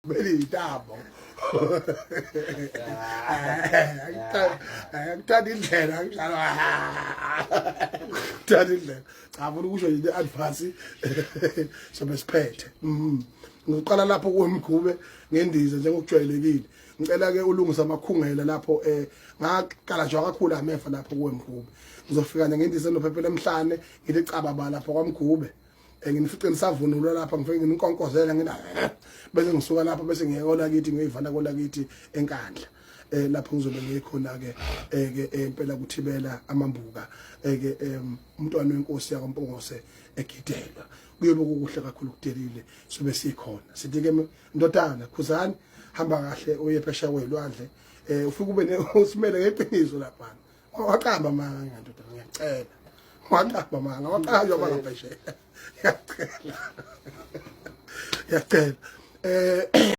beliyitabo ngithanda indlela ngishalo ngithanda indlela cha ufuna ukusho nje advance sobe siphethe ngiqala lapho kuwemgube ngendiza njengokujwayelekile ngicela ke ulungisa amakhungela lapho ngaqalajwa kakhulu amefa lapho kuwemgube ngizofika nje ngendiza enophephela emhlane ngithi cababa lapho kwamgube nginifice nisavunulwa lapha ngifike nginkonkozela ngina bese ngisuka lapha bese ngiyekola kithi ngiyivana kola kithi enkandla lapho ngizobe ngikhona ke impela kuthibela amambuka ke umntwana wenkosi yakwaMpongose egidelwa kuyobe kukuhle kakhulu kudelile sobe sikhona sithi ke ndodana khuzani hamba kahle uye phesha kwelwandle ufike ube usimele ngeqiniso lapha waqamba manga ndoda ngiyacela waqamba manga waqajwa bangaphesheya yacela